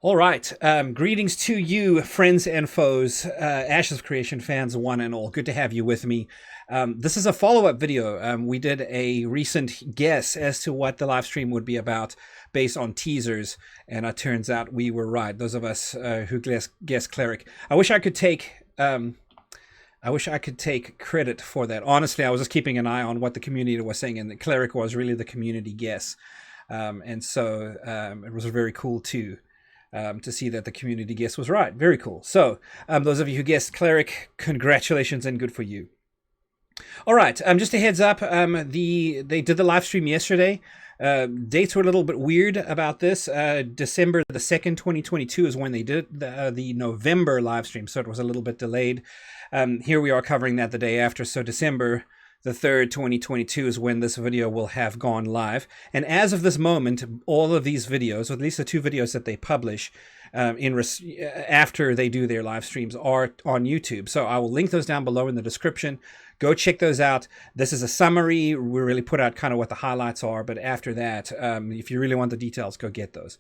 All right. Greetings to you, friends and foes, Ashes of Creation fans, one and all. Good to have you with me. This is a follow-up video. We did a recent guess as to what the live stream would be about based on teasers, and it turns out we were right. Those of us who guessed Cleric. I wish I could take credit for that. Honestly, I was just keeping an eye on what the community was saying, and the Cleric was really the community guess. And so it was very cool too. To see that the community guess was right. Very cool. So those of you who guessed Cleric, congratulations and good for you. All right, just a heads up, they did the live stream yesterday. Dates were a little bit weird about this. December the 2nd, 2022 is when they did the November live stream, so it was a little bit delayed. Here we are covering that the day after, so December the 3rd, 2022 is when this video will have gone live. And as of this moment, all of these videos, or at least the two videos that they publish after they do their live streams, are on YouTube. So I will link those down below in the description. Go check those out. This is a summary. We really put out kind of what the highlights are. But after that, if you really want the details, go get those.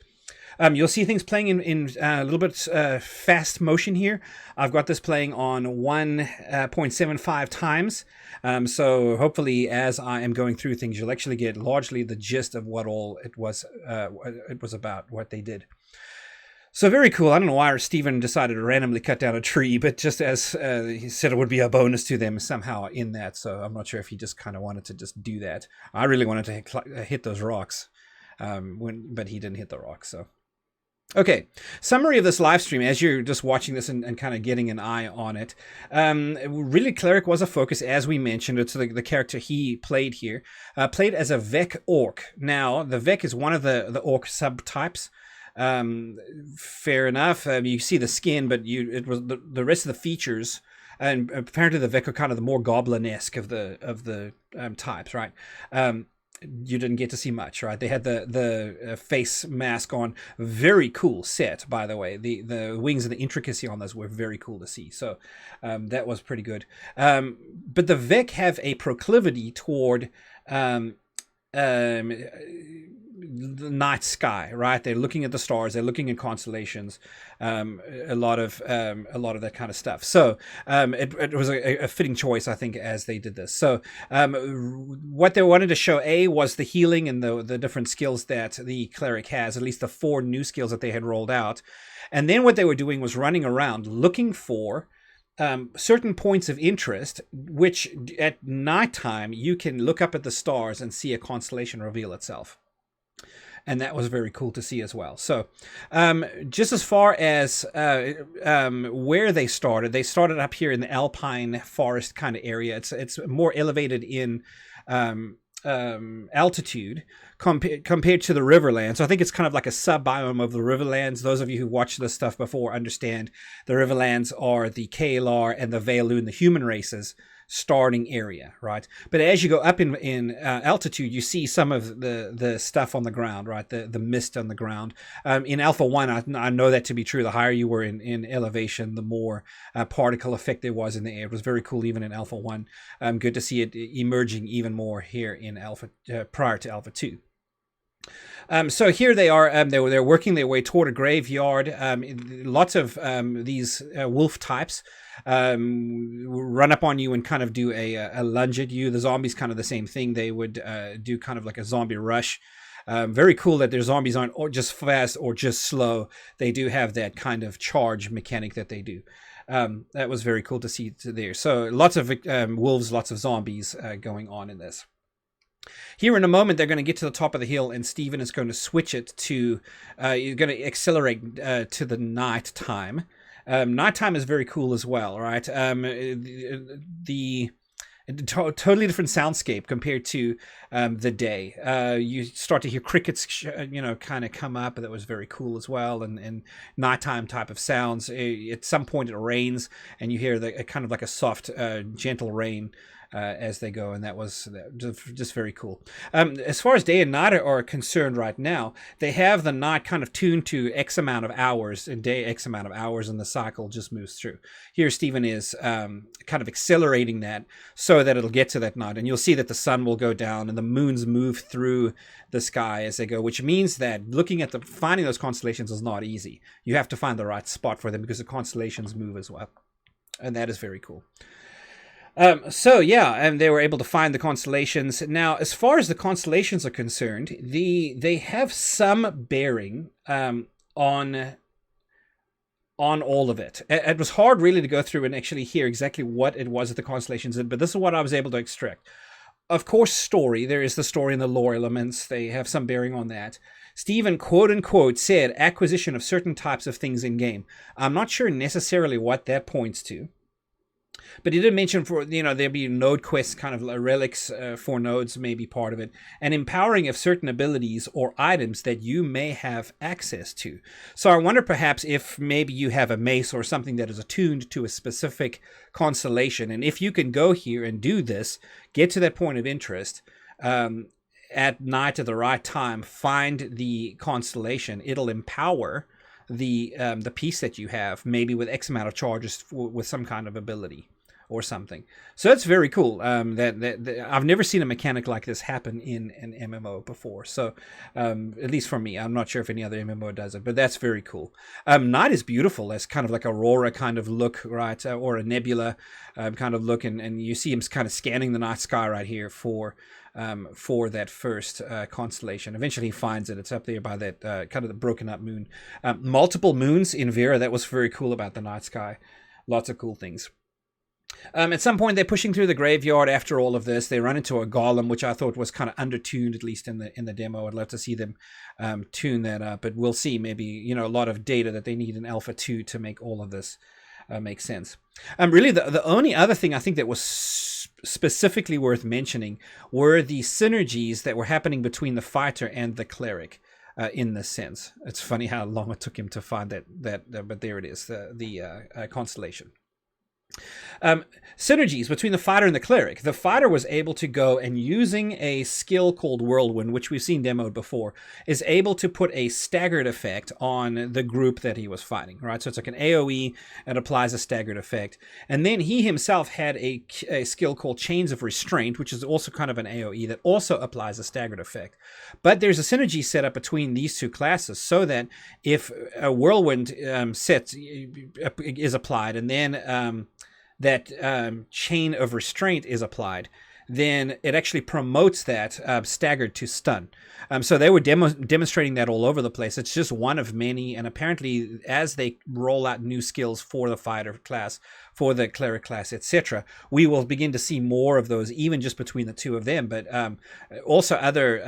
You'll see things playing in a little bit fast motion here. I've got this playing on 1.75 times. So hopefully, as I am going through things, you'll actually get largely the gist of what all it was about, what they did. So very cool. I don't know why Stephen decided to randomly cut down a tree, but just as he said it would be a bonus to them somehow in that. So I'm not sure if he just kind of wanted to just do that. I really wanted to hit those rocks, but he didn't hit the rocks. So. Okay, summary of this live stream as you're just watching this and kind of getting an eye on it. Really, Cleric was a focus, as we mentioned. It's the character he played here. Played as a Vec Orc. Now, the Vec is one of the Orc subtypes. Fair enough. You see the skin, but it was the rest of the features. And apparently the Vec are kind of the more goblin-esque of the types, right? You didn't get to see much, right? They had the face mask on. Very cool set, by the way. The wings and the intricacy on those were very cool to see. So that was pretty good. But the Vec have a proclivity toward the night sky, right? They're looking at the stars, they're looking at constellations, a lot of that kind of stuff. So it was a fitting choice, I think, as they did this. So what they wanted to show was the healing and the different skills that the Cleric has, at least the 4 new skills that they had rolled out. And then what they were doing was running around looking for certain points of interest, which at nighttime you can look up at the stars and see a constellation reveal itself. And that was very cool to see as well. So just as far as where they started up here in the Alpine forest kind of area. It's more elevated in altitude compared to the Riverlands. So I think it's kind of like a sub-biome of the Riverlands. Those of you who watched this stuff before understand the Riverlands are the Kalar and the Veilun, the human races, starting area, right? But as you go up in altitude, you see some of the stuff on the ground, right? The mist on the ground. In Alpha 1, I know that to be true. The higher you were in elevation, the more particle effect there was in the air. It was very cool even in Alpha 1. Good to see it emerging even more here in Alpha prior to Alpha 2. So here they are. They're working their way toward a graveyard. Lots of these wolf types run up on you and kind of do a lunge at you. The zombies kind of the same thing. They would do kind of like a zombie rush. Very cool that their zombies aren't just fast or just slow. They do have that kind of charge mechanic that they do. That was very cool to see there. So lots of wolves, lots of zombies going on in this. Here in a moment, they're going to get to the top of the hill, and Stephen is going to switch it to, you're going to accelerate to the night time. Nighttime is very cool as well, right? The totally different soundscape compared to the day. You start to hear crickets, kind of come up. That was very cool as well. And nighttime type of sounds. At some point, it rains, and you hear kind of like a soft, gentle rain. As they go, and that was just very cool. As far as day and night are concerned right now, they have the night kind of tuned to X amount of hours and day X amount of hours, and the cycle just moves through. Here Stephen is kind of accelerating that so so that it'll get to that night. And you'll see that the sun will go down and the moons move through the sky as they go, which means that looking at finding those constellations is not easy. You have to find the right spot for them because the constellations move as well. And that is very cool. So yeah, and they were able to find the constellations. Now, as far as the constellations are concerned, they have some bearing on all of it. It was hard really to go through and actually hear exactly what it was that the constellations did, but this is what I was able to extract. Of course, story. There is the story and the lore elements. They have some bearing on that. Stephen, quote unquote, said acquisition of certain types of things in game. I'm not sure necessarily what that points to. But he did mention there'll be node quests, kind of relics for nodes may be part of it, and empowering of certain abilities or items that you may have access to. So I wonder perhaps if maybe you have a mace or something that is attuned to a specific constellation, and if you can go here and do this, get to that point of interest, at night at the right time, find the constellation, it'll empower the piece that you have, maybe with X amount of charges with some kind of ability or something. So that's very cool. That I've never seen a mechanic like this happen in an MMO before. So at least for me, I'm not sure if any other MMO does it, but that's very cool. Night is beautiful. It's kind of like Aurora kind of look, right? Or a nebula kind of look, and you see him kind of scanning the night sky right here for that first constellation. Eventually he finds it. It's up there by that kind of the broken up moon. Multiple moons in Vera. That was very cool about the night sky. Lots of cool things. At some point, they're pushing through the graveyard after all of this. They run into a golem, which I thought was kind of undertuned, at least in the demo. I'd love to see them tune that up, but we'll see. Maybe, a lot of data that they need in Alpha 2 to make all of this make sense. Really, the only other thing I think that was specifically worth mentioning were the synergies that were happening between the fighter and the cleric. In this sense, it's funny how long it took him to find that, but there it is, the constellation. Synergies between the fighter and the cleric. The fighter was able to go and, using a skill called Whirlwind, which we've seen demoed before, is able to put a staggered effect on the group that he was fighting, right? So it's like an AoE and applies a staggered effect. And then he himself had a skill called Chains of Restraint, which is also kind of an AoE that also applies a staggered effect. But there's a synergy set up between these two classes so that if a Whirlwind set is applied and then that chain of restraint is applied, then it actually promotes that staggered to stun. So they were demonstrating that all over the place. It's just one of many, and apparently as they roll out new skills for the fighter class, for the cleric class, etc., we will begin to see more of those, even just between the two of them, but also other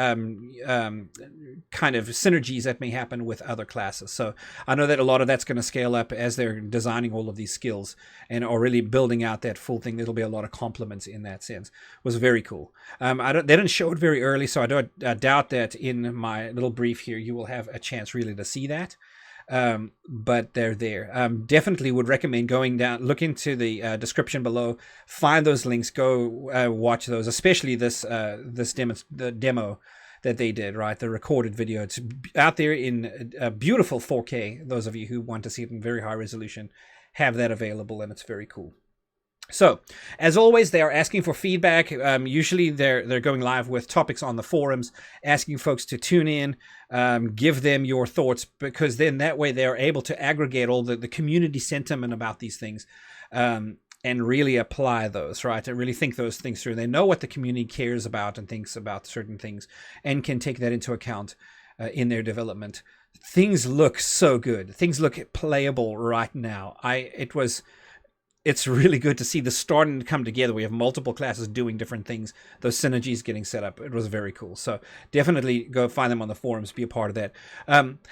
kind of synergies that may happen with other classes. So I know that a lot of that's going to scale up as they're designing all of these skills and are really building out that full thing. There'll be a lot of complements in that sense. It was very cool. They didn't show it very early, so I doubt that in my little brief here you will have a chance really to see that. But they're there. Definitely would recommend going down, look into the description below, find those links, go watch those, especially this the demo that they did, right? The recorded video. It's out there in a beautiful 4K. Those of you who want to see it in very high resolution have that available, and it's very cool. So, as always, they are asking for feedback. Usually they're going live with topics on the forums, asking folks to tune in, give them your thoughts, because then that way they're able to aggregate all the community sentiment about these things and really apply those, right? And really think those things through. They know what the community cares about and thinks about certain things and can take that into account in their development. Things look so good. Things look playable right now. It's really good to see this starting to come together. We have multiple classes doing different things, those synergies getting set up. It was very cool. So definitely go find them on the forums, be a part of that.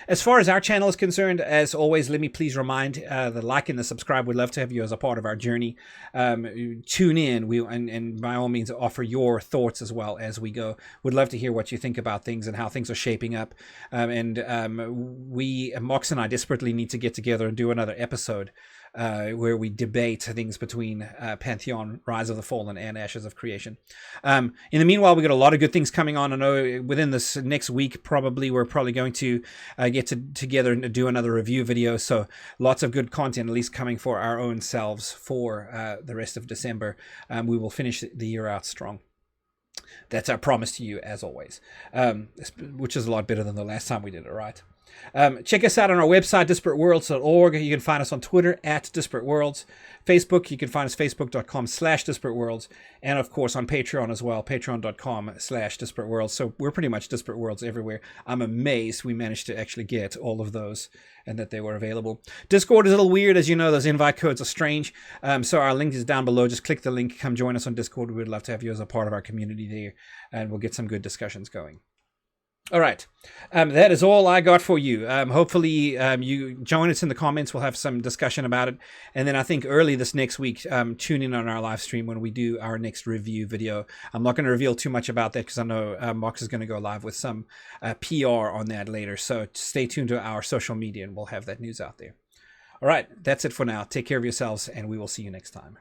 As far as our channel is concerned, as always, let me please remind the like and the subscribe. We'd love to have you as a part of our journey. Tune in and by all means offer your thoughts as well as we go. We'd love to hear what you think about things and how things are shaping up. Mox and I desperately need to get together and do another episode where we debate things between Pantheon, Rise of the Fallen, and Ashes of Creation. In the meanwhile, we got a lot of good things coming on. I know within this next week, we're probably going to get together and do another review video. So lots of good content, at least coming for our own selves for the rest of December. We will finish the year out strong. That's our promise to you, as always, which is a lot better than the last time we did it, right? Check us out on our website, disparateworlds.org. You can find us on Twitter at Disparate Worlds. Facebook, you can find us facebook.com/Disparate Worlds. And of course on Patreon as well, patreon.com/Disparate Worlds. So we're pretty much Disparate Worlds everywhere. I'm amazed we managed to actually get all of those and that they were available. Discord is a little weird. As you know, those invite codes are strange. So our link is down below. Just click the link. Come join us on Discord. We'd love to have you as a part of our community there. And we'll get some good discussions going. All right. That is all I got for you. Hopefully you join us in the comments. We'll have some discussion about it. And then I think early this next week, tune in on our live stream when we do our next review video. I'm not going to reveal too much about that because I know Mox is going to go live with some PR on that later. So stay tuned to our social media and we'll have that news out there. All right. That's it for now. Take care of yourselves and we will see you next time.